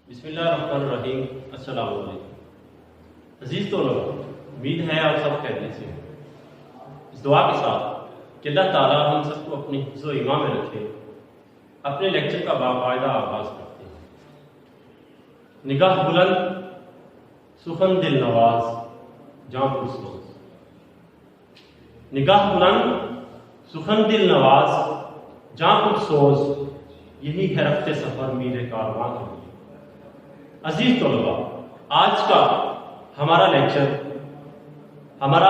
بسم اللہ الرحمن الرحیم۔ السلام علیکم عزیز طلباء، امید ہے آپ سب خیریت سے ہیں۔ اس دعا کے ساتھ کہ اللہ تعالیٰ ہم سب کو اپنی حفظ و ایمان میں رکھے، اپنے لیکچر کا باقاعدہ آغاز کرتے ہیں۔ نگاہ بلند، سخن دل نواز، جاں پرسوز۔ نگاہ بلند، سخن دل نواز، جاں پرسوز، یہی ہے رفت سفر میرے کارواں کے لیے۔ عزیز طلباء، آج کا ہمارا لیکچر ہمارا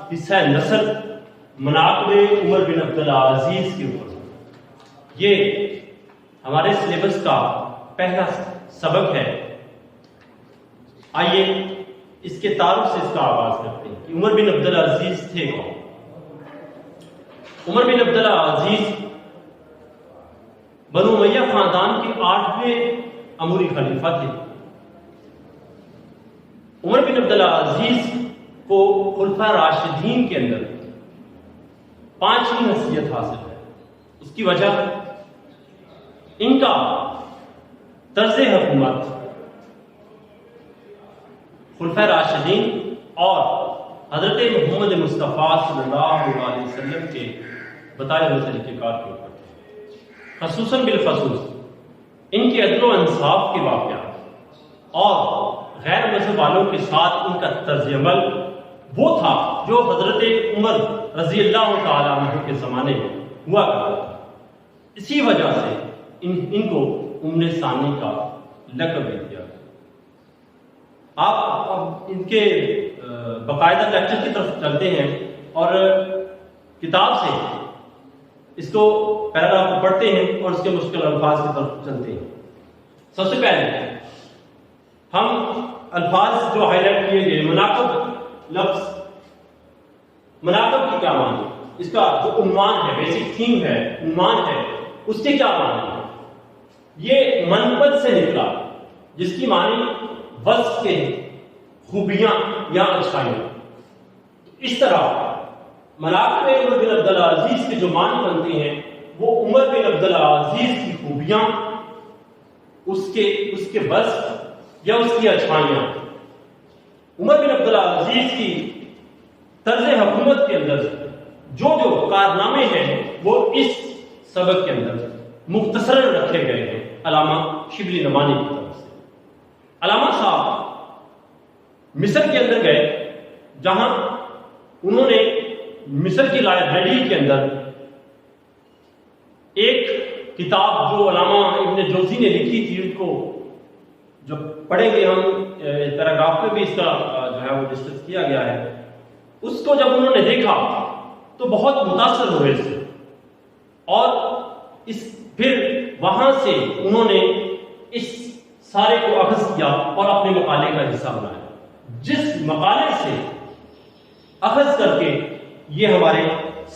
حصہ نثر مناقب عمر بن عبدالعزیز کے اوپر ہے۔ یہ ہمارے سلیبس کا پہلا سبق ہے۔ آئیے اس کے تعارف سے اس کا آغاز کرتے ہیں کہ عمر بن عبدالعزیز تھے کون؟ عمر بن عبدالعزیز بنو امیہ خاندان کے 8ویں اموری خلیفہ تھے۔ عمر بن عبدالعزیز کو خلفاء راشدین کے اندر 5ویں حیثیت حاصل ہے۔ اس کی وجہ ان کا طرز حکومت خلفاء راشدین اور حضرت محمد مصطفیٰ صلی اللہ علیہ وسلم کے بتائے ہوئے طریقہ کار کے اوپر، خصوصاً بالخصوص ان کے عدل و انصاف کے واقعات اور غیر مذہب والوں کے ساتھ ان کا طرز عمل وہ تھا جو حضرت عمر رضی اللہ تعالیٰ عنہ کے زمانے میں ہوا کرتا تھا۔ اسی وجہ سے ان کو ام ثانی کا لقب دیا گیا۔ آپ اب ان کے باقاعدہ لیکچر کی طرف چلتے ہیں اور کتاب سے اس کو پیراگراف کو پڑھتے ہیں اور اس کے مشکل الفاظ کی طرف چلتے ہیں۔ سب سے پہلے ہم الفاظ جو ہائی لائٹ کیے گئے، مناقب لفظ، مناقب کی کیا معنی، اس کا جو عنوان ہے، بیسک تھیم ہے، عنوان ہے، اس کے کیا معنی ہے؟ یہ منقبت سے نکلا جس کی معنی وصف کے، خوبیاں یا اچھائیاں۔ اس طرح مناقب عمر بن عبدالعزیز کے جو معنی بنتے ہیں وہ عمر بن عبدالعزیز کی خوبیاں، اس کے وصف یا اس کی اچھائیاں۔ عمر بن عبدالعزیز کی طرز حکومت کے اندر جو کارنامے ہیں وہ اس سبق کے اندر مختصراً رکھے گئے ہیں علامہ شبلی نعمانی کی طرف سے۔ علامہ صاحب مصر کے اندر گئے، جہاں انہوں نے مصر کی لائبریری کے اندر ایک کتاب جو علامہ ابن جوزی نے لکھی تھی، ان کو جو پڑھیں گے ہم پیراگراف میں بھی اس کا جو ہے وہ ڈسکس کیا گیا ہے، اس کو جب انہوں نے دیکھا تو بہت متاثر ہوئے اس سے، اور پھر وہاں سے انہوں نے اس سارے کو اخذ کیا اور اپنے مقالے کا حصہ بنایا، جس مقالے سے اخذ کر کے یہ ہمارے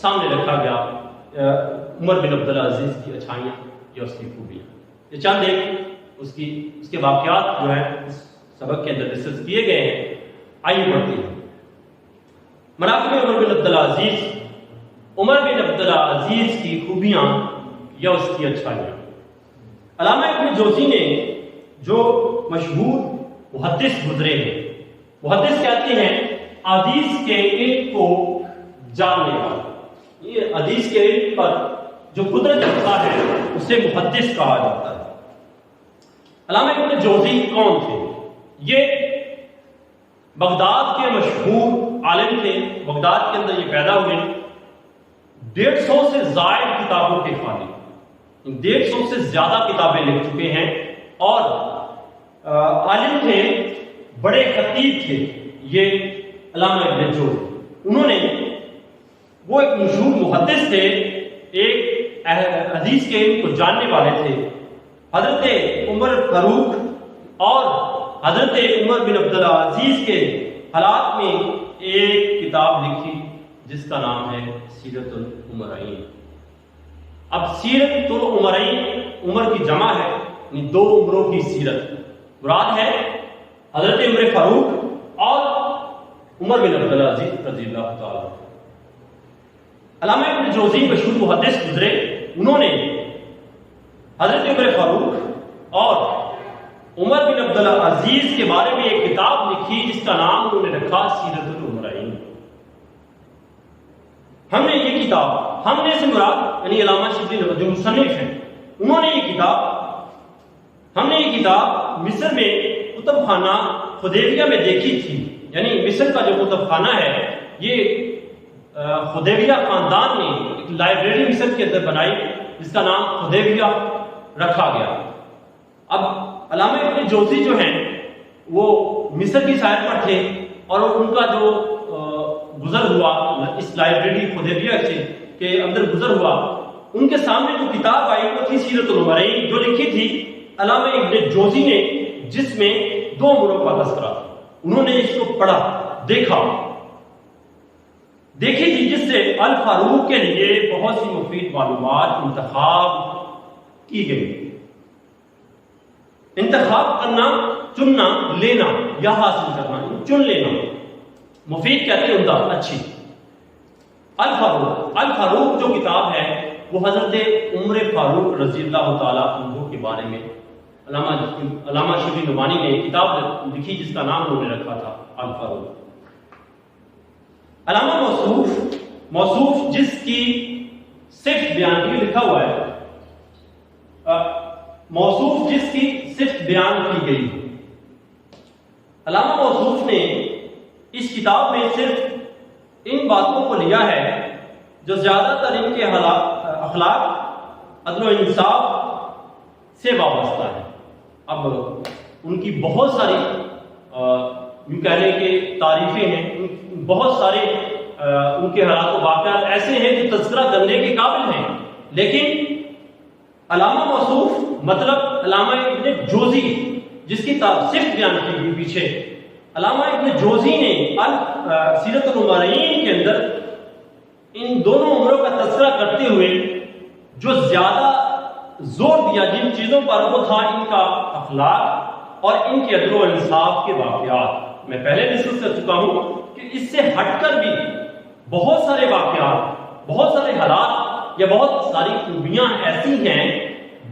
سامنے رکھا گیا عمر بن عبدالعزیز کی اچھائیاں یا اس کی خوبیاں۔ یہ چند ایک اس کے واقعات جو ہے اس سبق کے اندر ڈسکس کیے گئے ہیں۔ آئیے پڑھتے ہیں۔ مناقب عمر بن عبدالعزیز، عمر بن عبدالعزیز کی خوبیاں یا اس کی اچھائیاں۔ علامہ ابن جوزی نے جو مشہور محدث گزرے ہیں، محدث کہتے ہیں حدیث کے علم کو جاننے والا۔ یہ حدیث کے علم پر جو قدرت رکھتا ہے اسے محدث کہا جاتا ہے۔ علامہ ابن جوزی کون تھے؟ یہ بغداد کے مشہور عالم تھے۔ بغداد کے اندر یہ پیدا ہوئے، 150 سے زائد کتابوں کے خالق، 150 سے زیادہ کتابیں لکھ چکے ہیں اور عالم تھے، بڑے خطیب تھے یہ علامہ ابن جوزی۔ انہوں نے وہ ایک مشہور محدث تھے، ایک حدیث کے علم کو جاننے والے تھے۔ حضرت عمر فاروق اور حضرت عمر بن عبدالعزیز کے حالات میں ایک کتاب لکھی جس کا نام ہے سیرت العمرین۔ اب سیرت العمرین عمر کی جمع ہے، یعنی 2 عمروں کی سیرت مراد ہے حضرت عمر فاروق اور عمر بن عبدالعزیز رضی اللہ تعالیٰ۔ علامہ ابن جوزی مشہور محدث گزرے، انہوں نے حضرت عمر فاروق اور عمر بن عبدالعزیز کے بارے میں ایک کتاب لکھی جس کا نام انہوں نے رکھا سیرت الامرئین۔ ہم نے یہ کتاب، ہم نے سے مراد یعنی علامہ شبلی جو مصنف ہیں انہوں نے یہ کتاب، ہم نے یہ کتاب مصر میں کتب خانہ حدیبیہ میں دیکھی تھی۔ یعنی مصر کا جو کتب خانہ ہے یہ حدیبیہ خاندان نے ایک لائبریری مصر کے اندر بنائی جس کا نام حدیبیہ رکھا گیا۔ اب علامہ ابن جوزی جو ہیں وہ مصر کی سائر پر تھے اور ان کا جو گزر ہوا اس لائبریری حدیبیہ سے کے اندر گزر ہوا، ان کے سامنے جو کتاب آئی وہ تھی سیرت الامرئین، جو لکھی تھی علامہ ابن جوزی نے، جس میں 2 اموروں کا تذکرہ تھا۔ انہوں نے اس کو پڑھا، دیکھی تھی، جس سے الفاروق کے لیے بہت سی مفید معلومات انتخاب کی گئی۔ انتخاب کرنا، چننا، لینا یا حاصل کرنا، چن لینا، مفید کہتے ہیں عمدہ، اچھی۔ الفاروق جو کتاب ہے وہ حضرت عمر فاروق رضی اللہ تعالیٰ عنہ کے بارے میں علامہ شبلی نعمانی نے کتاب لکھی جس کا نام انہوں نے رکھا تھا الفاروق۔ علامہ موصوف جس کی صفت بیان کی لکھا ہوا ہے، موصوف جس کی صفت بیان کی گئی، علامہ موصوف نے اس کتاب میں صرف ان باتوں کو لیا ہے جو زیادہ تر ان کے اخلاق، عدل و انصاف سے وابستہ ہے۔ اب ان کی بہت ساری یوں کہہ لیں کہ تعریفیں ہیں، بہت سارے ان کے حالات و واقعات ایسے ہیں جو تذکرہ کرنے کے قابل ہیں، لیکن علامہ موصوف مطلب علامہ ابن جوزی جس کی صفت بیان کی گئی پیچھے، علامہ ابن جوزی نے سیرت الامرئین کے اندر ان دونوں عمروں کا تذکرہ کرتے ہوئے جو زیادہ زور دیا جن چیزوں پر وہ تھا ان کا اخلاق اور ان کے عدل و انصاف کے واقعات۔ میں پہلے ڈسکس کر چکا ہوں کہ اس سے ہٹ کر بھی بہت سارے واقعات، بہت سارے حالات یا بہت ساری خوبیاں ایسی ہیں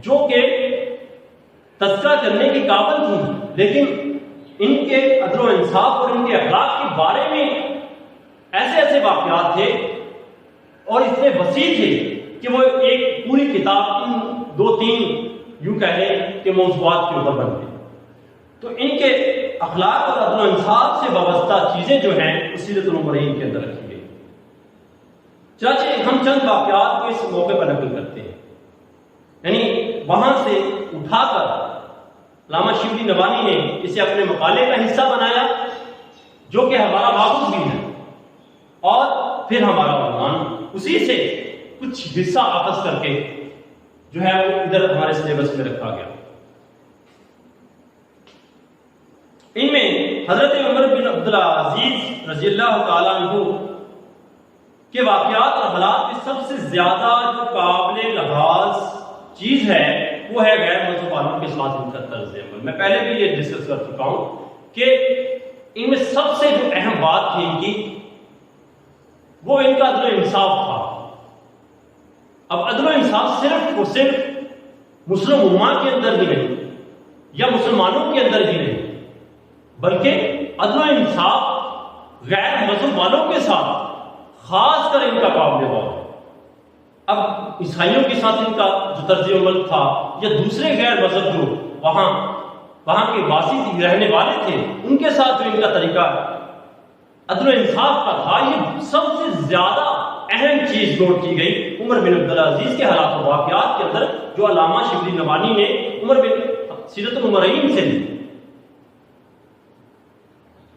جو کہ تذکرہ کرنے کے قابل تھیں، لیکن ان کے عدل و انصاف اور ان کے اخلاق کے بارے میں ایسے واقعات تھے اور اتنے وسیع تھے کہ وہ ایک پوری کتاب ان 2-3 یوں کہہ لیں کہ موضوعات کے اوپر بنتے۔ تو ان کے اخلاق اور عدل و انصاف سے وابستہ چیزیں جو ہیں اس سیرت الامرئین کے اندر رکھی گئی۔ چنانچہ ہم چند واقعات کو اس موقع پر نقل کرتے ہیں، یعنی وہاں سے اٹھا کر علامہ شبلی نعمانی نے اسے اپنے مقالے کا حصہ بنایا جو کہ ہمارا ماخوذ بھی ہے، اور پھر ہمارا عنوان اسی سے کچھ حصہ اخذ کر کے جو ہے وہ ادھر ہمارے سلیبس میں رکھا گیا۔ ان میں حضرت عمر بن عبدالعزیز رضی اللہ تعالیٰ عنہ کے واقعات اور حالات میں سب سے زیادہ جو قابل لحاظ چیز ہے وہ ہے غیر مذہب والوں کے ساتھ ان کا طرز عمل۔ میں پہلے بھی یہ ڈسکس کر چکا ہوں کہ ان میں سب سے جو اہم بات تھی ان کی وہ ان کا عدل و انصاف تھا۔ اب عدل و انصاف صرف مسلم امہ کے اندر ہی نہیں یا مسلمانوں کے اندر ہی نہیں، بلکہ عدل و انصاف غیر مذہب والوں کے ساتھ خاص کر ان کا قابل غور ہے۔ اب عیسائیوں کے ساتھ ان کا جو طرز عمل تھا یا دوسرے غیر مذہب جو وہاں کے واسی رہنے والے تھے ان کے ساتھ جو ان کا طریقہ عدل و انصاف کا تھا، یہ سب سے زیادہ اہم چیز نوٹ کی گئی عمر بن عبدالعزیز کے حالات و واقعات کے اندر جو علامہ شبلی نعمانی نے عمر بن سیرت الامرئین سے لی۔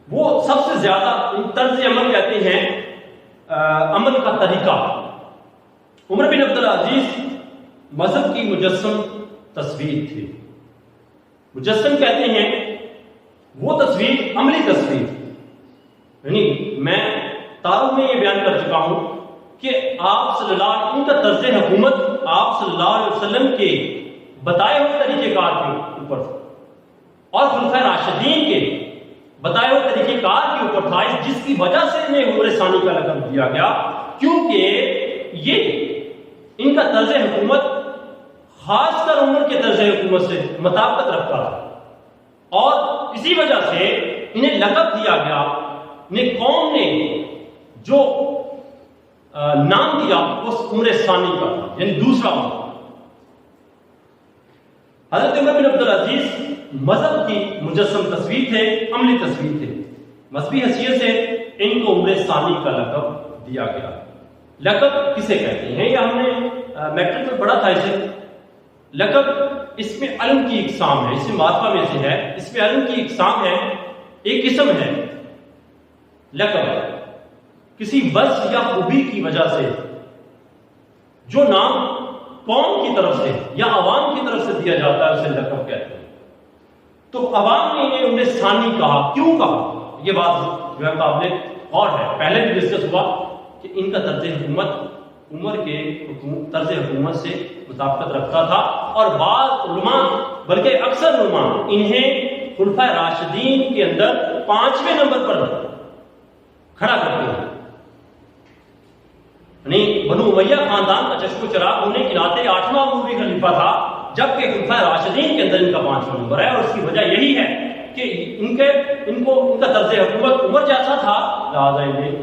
وہ سب سے زیادہ طرز عمل کہتے ہیں عمل کا طریقہ۔ عمر بن عبدالعزیز مذہب کی مجسم تصویر تھی۔ مجسم کہتے ہیں وہ تصویر، عملی تصویر، یعنی میں تعارف میں یہ بیان کر چکا ہوں کہ آپ صلی اللہ علیہ وسلم کا طرز حکومت آپ صلی اللہ علیہ وسلم کے بتائے ہوئے طریقہ کار کے اوپر اور خلفائے راشدین کے بتائے ہوئے طریقہ کار کے اوپر تھا، جس کی وجہ سے انہیں عمر ثانی کا لقب دیا گیا، کیونکہ یہ ان کا طرز حکومت خاص کر عمر کے طرز حکومت سے مطابقت رکھتا تھا۔ اور اسی وجہ سے انہیں لقب دیا گیا، انہیں قوم نے جو نام دیا وہ عمر ثانی کا تھا، یعنی دوسرا عمر۔ حضرت عمر بن عبدالعزیز مذہب کی مجسم تصویر تھے، عملی تصویر تھے، مذہبی حیثیت سے ان کو عمر ثانی کا لقب دیا گیا۔ لقب کسے کہتے ہیں؟ یہ ہم نے میٹرک میں پڑھا تھا اسے۔ لقب اس میں علم کی اقسام ہے، اس میں معرفہ میں سے ہے، اس میں علم کی اقسام ہے، ایک قسم ہے لقب کسی وصف یا خوبی کی وجہ سے جو نام قوم کی طرف سے یا عوام کی طرف سے دیا جاتا ہے اسے لقب کہتے ہیں۔ تو عوام نے انہیں عمر ثانی کہا، کیوں کہا؟ یہ بات جو ہے قابل غور ہے، پہلے بھی ڈسکس ہوا کہ ان کا طرز حکومت عمر کے طرز حکومت سے مطابقت رکھتا تھا، اور بعض علماء بلکہ اکثر علماء انہیں خلفائے راشدین کے اندر 5ویں نمبر پر کھڑا کرتے ہیں، یعنی بنو امیہ خاندان کا چشم و چراغ ہونے کے ناطے 8واں عموی خلیفہ تھا، جبکہ خلفائے راشدین کے اندر ان کا 5واں نمبر ہے، اور اس کی وجہ یہی ہے کہ ان کا طرز حکومت عمر جیسا تھا، لہٰذا انہیں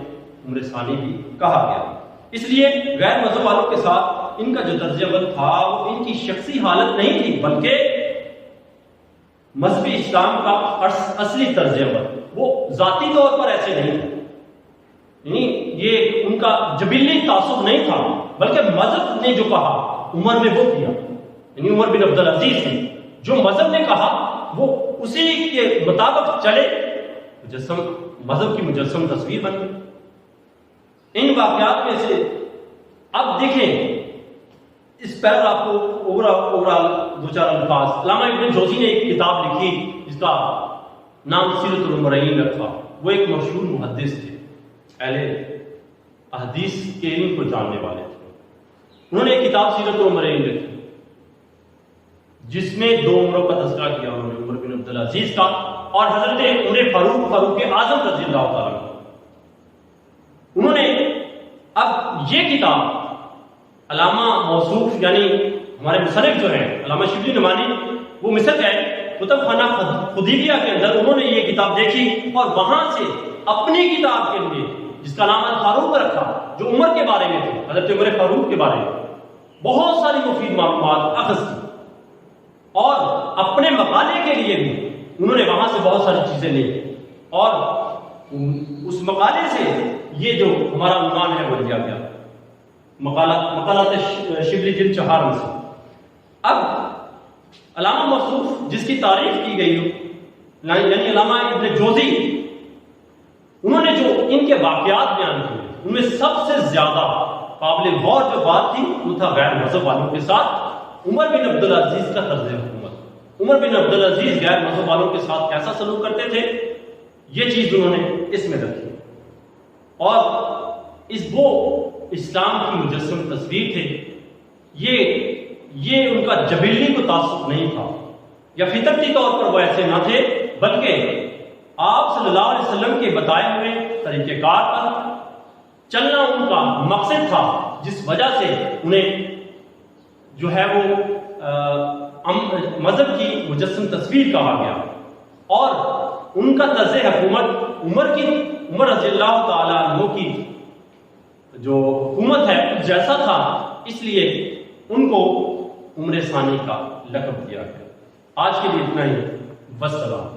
عمر ثانی بھی کہا گیا۔ اس لیے غیر مذہب والوں کے ساتھ ان کا جو طرز عمل تھا وہ ان کی شخصی حالت نہیں تھی، بلکہ مذہبی اسلام کا اصلی طرز عمل، وہ ذاتی طور پر ایسے نہیں تھے، یعنی یہ ان کا جبلی تعصب نہیں تھا، بلکہ مذہب نے جو کہا عمر نے وہ کیا، یعنی عمر بن عبدالعزیز نے جو مذہب نے کہا وہ اسی کے مطابق چلے، مذہب کی مجسم تصویر بن گئی۔ ان واقعات میں سے اب دیکھیں اس پیراگراف کو اوورال دو چار الفاظ۔ علامہ ابن جوزی نے ایک کتاب لکھی جس کا نام سیرت العمرین رکھا، وہ ایک مشہور محدث تھے، اہل احادیث کے علم کو جاننے والے تھے۔ انہوں نے ایک کتاب سیرت العمرین لکھی جس میں 2 عمروں کا تذکرہ کیا انہوں نے، عمر بن عبدالعزیز کا اور حضرت عمر فاروق اعظم رضی اللہ تعالیٰ عنہ۔ انہوں نے اب یہ کتاب علامہ موصوف یعنی ہمارے مصنف جو ہیں علامہ شبلی نعمانی، وہ مصر گئے کتب خانہ خدیجیہ کے اندر، انہوں نے یہ کتاب دیکھی اور وہاں سے اپنی کتاب کے لیے جس کا نام فاروق رکھا، جو عمر کے بارے میں تھی، حضرت عمر فاروق کے بارے میں بہت ساری مفید معلومات اخذ کی، اور اپنے مقالے کے لیے بھی انہوں نے وہاں سے بہت ساری چیزیں لی، اور اس مقالے سے یہ جو ہمارا عنوان ہے وہ دیا گیا، مقالات شبلی جلد 4 میں سے۔ اب علامہ موصوف جس کی تعریف کی گئی ہو، یعنی علامہ ابن جوزی، انہوں نے جو ان کے واقعات بیان کیے ان میں سب سے زیادہ قابل غور جو بات تھی وہ تھا غیر مذہب والوں کے ساتھ عمر بن عبدالعزیز کا طرز حکومت۔ عمر بن عبدالعزیز غیر مذہب والوں کے ساتھ کیسا سلوک کرتے تھے، یہ چیز انہوں نے اس میں رکھی، اور وہ اسلام کی مجسم تصویر تھے، یہ ان کا جبلی کو تعصب نہیں تھا یا فطرتی طور پر وہ ایسے نہ تھے، بلکہ آپ صلی اللہ علیہ وسلم کے بتائے ہوئے طریقہ کار پر چلنا ان کا مقصد تھا، جس وجہ سے انہیں جو ہے وہ مذہب کی مجسم تصویر کہا گیا، اور ان کا طرز حکومت عمر رضی اللہ تعالیٰ عنہ کی جو حکومت ہے جیسا تھا، اس لیے ان کو عمر ثانی کا لقب دیا گیا۔ آج کے لیے اتنا ہی، والسلام۔